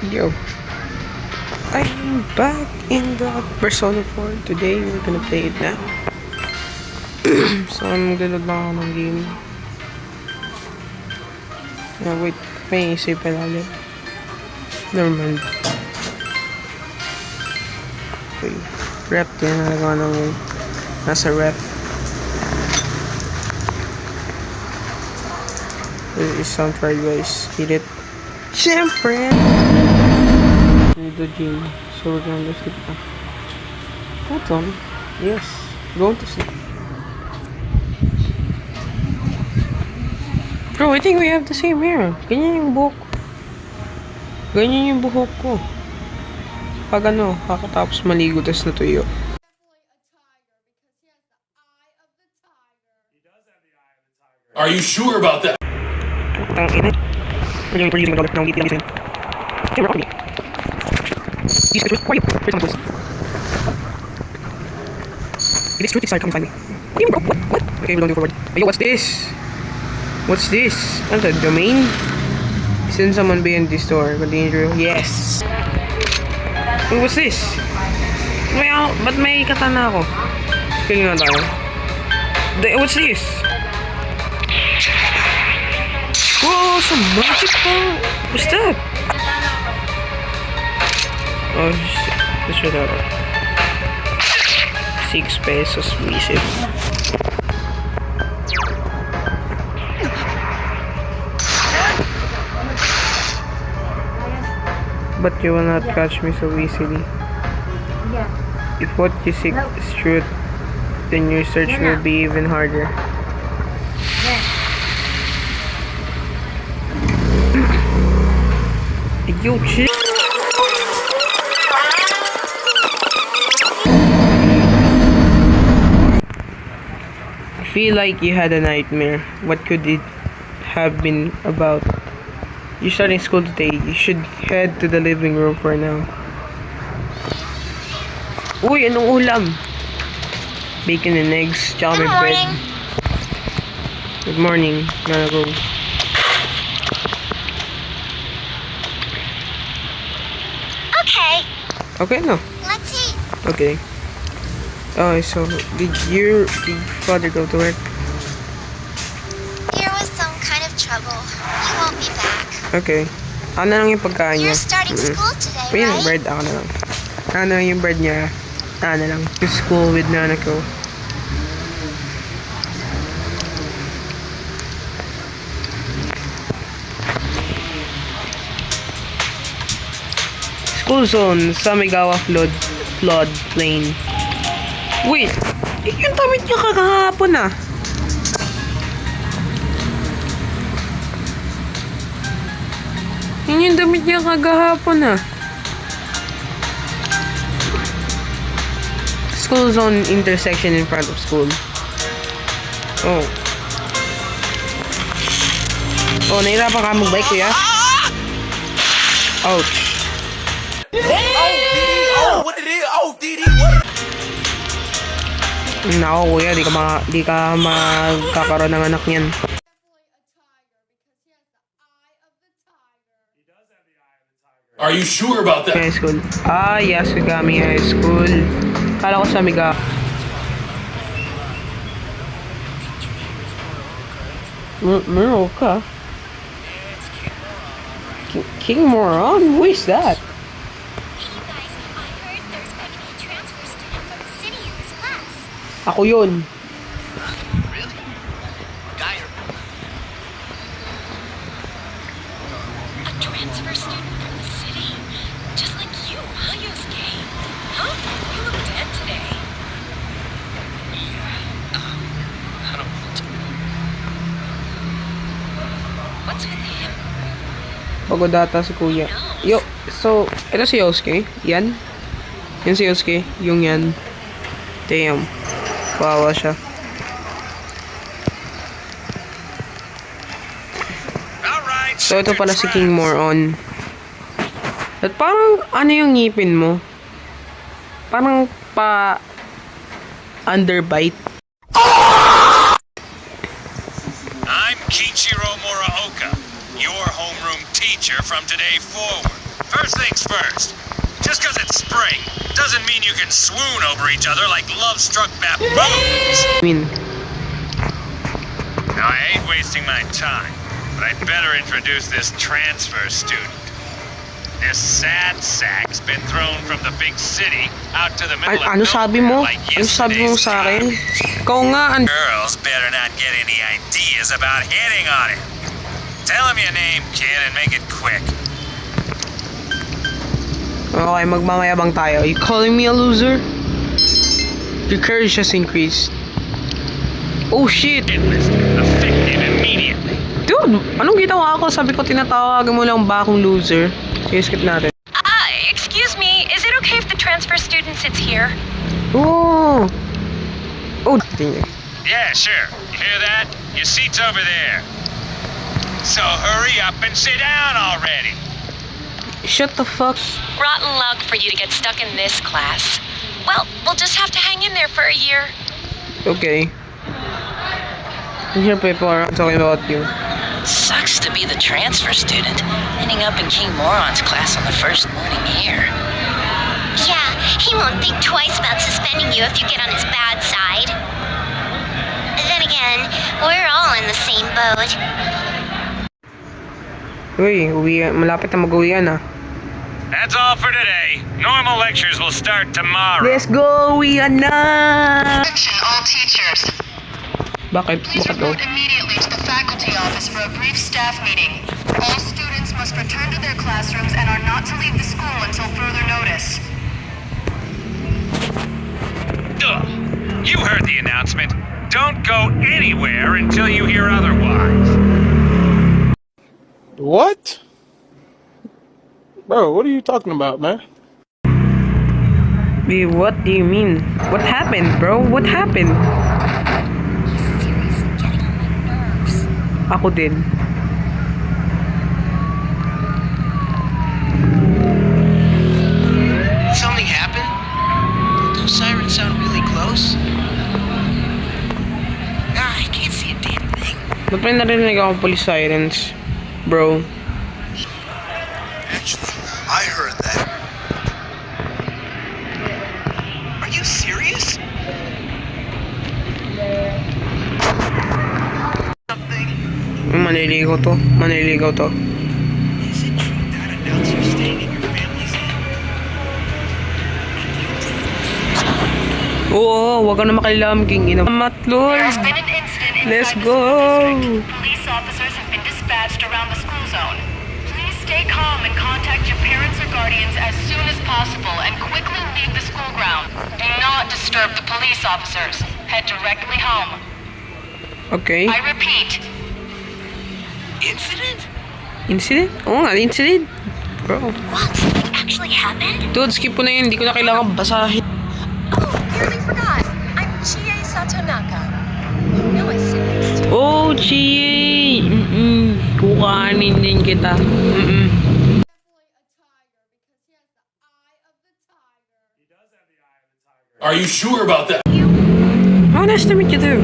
Yo, I'm back in the Persona 4. Today, we're gonna play it now. So, I'm maglalad lang ako ng game. Wait, may isip palalim. Never mind. Okay, rep. Tinalaga ng nasa rep. This is soundtrack, guys. Hit it. Siyempre! The gym, so we're gonna sleep now. Hold on. Yes, going to sleep. Bro, I think we have the same hair. Ganyan yung buhok ko. Ganyan yung buhok ko. Pag ano, kakatapos maligo, tas natuyo. Are you sure about that? Tang ina. We're using my dollar. Now we need to listen. Hey, rock me. These pictures, why are you? Where's my tools? If it's true, it's come find me. What do you mean, bro? What? Okay, we're going to forward. Yo, what's this? What's this? Ano to? Domain? Send someone behind this door. Continue through. Yes! Wait, what's this? Ba't may katana ako? Kill nga tayo. What's this? Whoa, some magic pa! What's that? Oh, let's try that out. 6 pesos, visit. But you will not catch me so easily. If what you seek is truth, then your search will be even harder. Yo, chill. I feel like you had a nightmare. What could it have been about? You're starting school today. You should head to the living room for now. Uy, anong ulam? Bacon and eggs, tsaka may bread. Good morning. Gotta go. Okay, no. Let's eat. Okay. Oh, so did your father go to work? There was some kind of trouble. He won't be back. Okay. Ako na lang yung pagkain niya. You're starting school today, Wait, right? bread ako na lang. Ako na lang yung bread niya. Ako na lang. To school with Nanako. School zone, Samigawa flood plain. Wait, yung damit niya kakahapon ah. Yung damit niya kagahapon ah. School zone intersection in front of school. Oh. Oh, nahirapan ka mag-bike kuya? Ouch. What it is? Oh, DD, what? Nako kuya, di ka magkakaroon ng anak niyan. Are you sure about that? High school. Ah, Yasugami High School. Kala ko sa Amiga. Muroka? King Moron? Who is that? Ako yun. A transfer student from the city? Just like you, huh, Yosuke? Huh? You look dead today. I don't want to. What's with him? Pagod ata si kuya. Yo, so, ito si Yosuke. Yan. Yan si Yosuke. Yung yan. Damn. Kawawa siya. So, ito pala si King Moron. At parang, ano yung ngipin mo? Parang pa underbite. I'm Kiichiro Muraoka, your homeroom teacher from today forward. First things first. Just because it's spring doesn't mean you can swoon over each other like love-struck baboons. I mean, Now, I ain't wasting my time, but I'd better introduce this transfer student. This sad sack's been thrown from the big city out to the middle of ano sabi mo? nowhere like Ano sabi mo yesterday's sa akin? tide. Ikaw nga, Girls better not get any ideas about hitting on it. Tell him your name, kid, and make it quick. Okay, magmamayabang tayo. You calling me a loser? Your courage has increased. Oh shit! Enlisted, effective immediately. Dude, anong ginawa ko? Sabi ko tinatawagan mo lang ba akong loser? Sige, skip natin. Excuse me, is it okay if the transfer student sits here? Oh! Oh, tingin. Yeah, sure. You hear that? Your seat's over there. So hurry up and sit down already. Shut the fuck. Rotten luck for you to get stuck in this class. Well, we'll just have to hang in there for a year. Okay. I'm here, people are talking about you. Sucks to be the transfer student, ending up in King Moron's class on the first morning here. Yeah, he won't think twice about suspending you if you get on his bad side. Then again, we're all in the same boat. Uy, malapit na mag-uwian ah. That's all for today. Normal lectures will start tomorrow. Let's go! Uwian na! Attention all teachers. Bakit? Please Bakit daw? report immediately to the faculty office for a brief staff meeting. All students must return to their classrooms and are not to leave the school until further notice. Ugh. You heard the announcement. Don't go anywhere until you hear otherwise. What? Bro, what are you talking about, man? Wait, what do you mean? What happened, bro? What happened? Seriously getting on my nerves. Ako din. Something happened? Those sirens sound really close. I can't see a damn thing. Ba't may narinig ako police sirens? Bro. Actually, I heard that. Are you serious? Something. Maniligaw to. Maniligaw to. Is it true that announcer staying in your family's name? Oo, wag ka na makilam, king ina. Matlord! There has been an incident Let's inside the go. school district. Police officers have been dispatched around the school zone. Please stay calm and contact your parents or guardians as soon as possible and quickly leave the school ground. Do not disturb the police officers. Head directly home. Okay. I repeat, Incident? Incident? Oo nga, incident. Bro. What? It actually happened? Dude, skip ko na yun. Hindi ko na kailangan basahin. Oh, nearly forgot. I'm Chie Satonaka. You know I sit next to you. Oh, Chie! Kukanin din kita. Are you sure about that? Oh, nice to meet you too.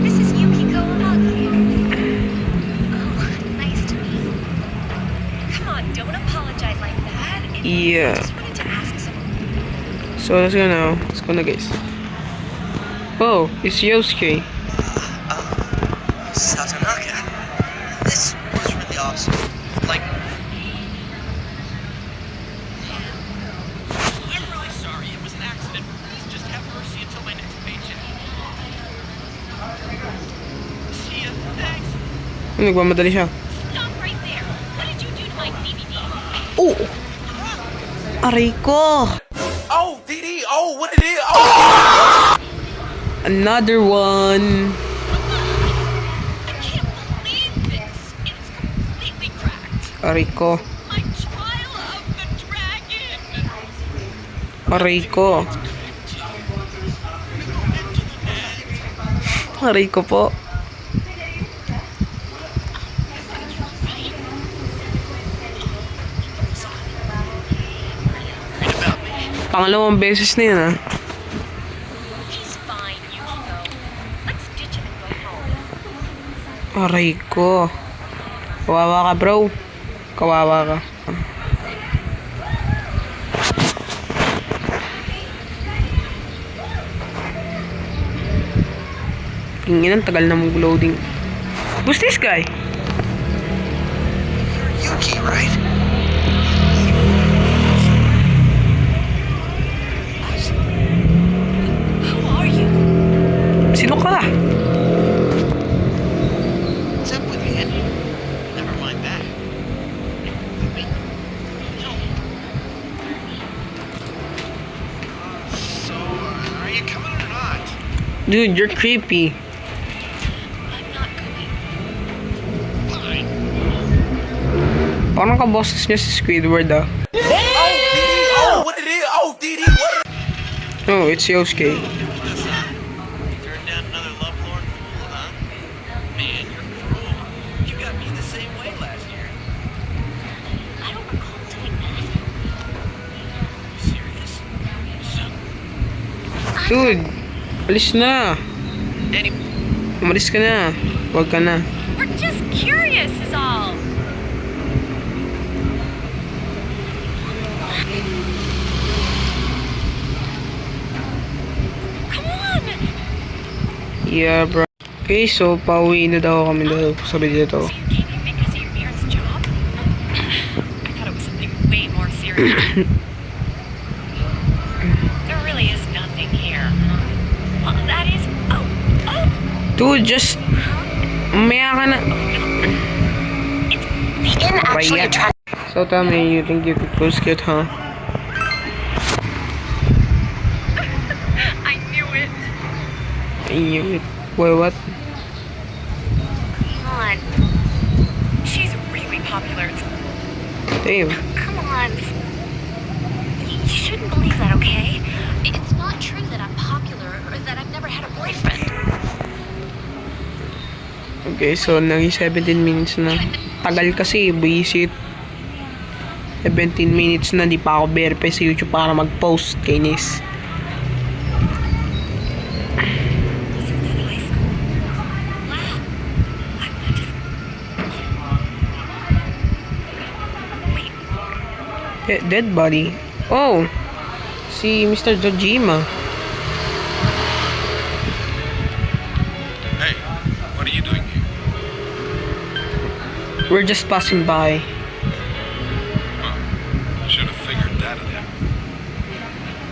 This is Yukiko Amagi. Oh, nice to meet you. Come on, don't apologize like that. Yeah. I just wanted to ask something. So, let's go now. Let's go na, guys. Oh, it's Yosuke. Satonaka. This was really awesome. Like, I'm really sorry. It was an accident. Please just have mercy until my next paycheck. See ya. Thanks. Nagmamadali siya. Stop right there. What did you do to my DVD? Oh! Aray ko! Oh, DD. Oh, what it is? Oh. Another one. I can't believe this. It's completely cracked. Aray ko. My trial of the dragon. Aray ko. Aray ko po. Pangalawang beses na yun ah. He's fine, Yukiko. Let's ditch him and go home. Aray ko. Kawawa ka, bro. Kawawa ka. Tingin ang tagal na mag-loading. Who's this guy? Yuki, right? Who are you? Sino ka? What's up with me, Andy? Never mind that. Wait. No. So, are you coming or not? Dude, you're creepy. I'm not going. Fine. Parang kaboses niya si Squidward ah. Oh, what it is? Oh, DD, what? No, it's Yosuke. What's up? Turned down another lovelorn fool, huh? Man, you're cruel. You got me the same way last year. I don't recall doing that. You serious? So, Dude, alis na. anyway, Umalis ka na. Huwag ka na. We're just curious, is all. Come on. Yeah, bro. Okay, so pauwi na daw kami dahil sabi dito. So you came here because of your parents' job? I thought it was something way more serious. There really is nothing here. Well, that is. Oh. Dude, just... Umaya ka na. The inn actually Why, yeah. attracts So tell me, you think you could close it, huh? I knew it. Wait, what? Come on. She's really popular. Damn. Come on. You shouldn't believe that, okay? It's not true that I'm popular or that I've never had a boyfriend. Okay, so naging 17 minutes na. Tagal kasi, buisit. 17 minutes na, di pa ako verify sa YouTube para mag-post, kainis. So that high school. Wow. I just... Wait. Dead body. Oh! Si Mr. Dojima. Hey, what are you doing here? We're just passing by. Well, should have figured that out.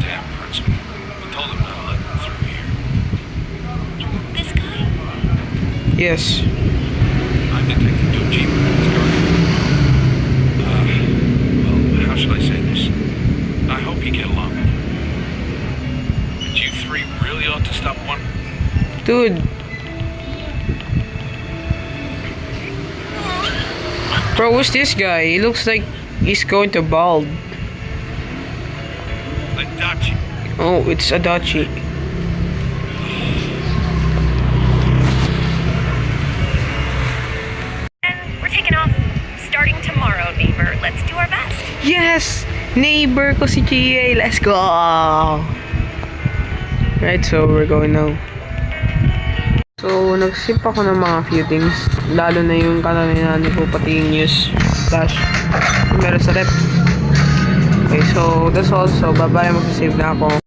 Damn principal. We told him not to let him through here. This guy? Yes. I'm Detective Dojima, his guardian. Well, how should I say this? I hope you get along with him. But you three really ought to stop one. Dude. Bro, who's this guy? He looks like he's going to bald. Adachi. Oh, it's Adachi. And we're taking off starting tomorrow, neighbor. Let's do our best. Yes! Neighbor ko si GA. Let's go! Right, so we're going now. So, nag-sip ako ng mga few things. Lalo na yung kananinan ko, pati yung news. Flash. Yung meron sa rep. Okay, so that's all. So, bye-bye. Magsasave na ako.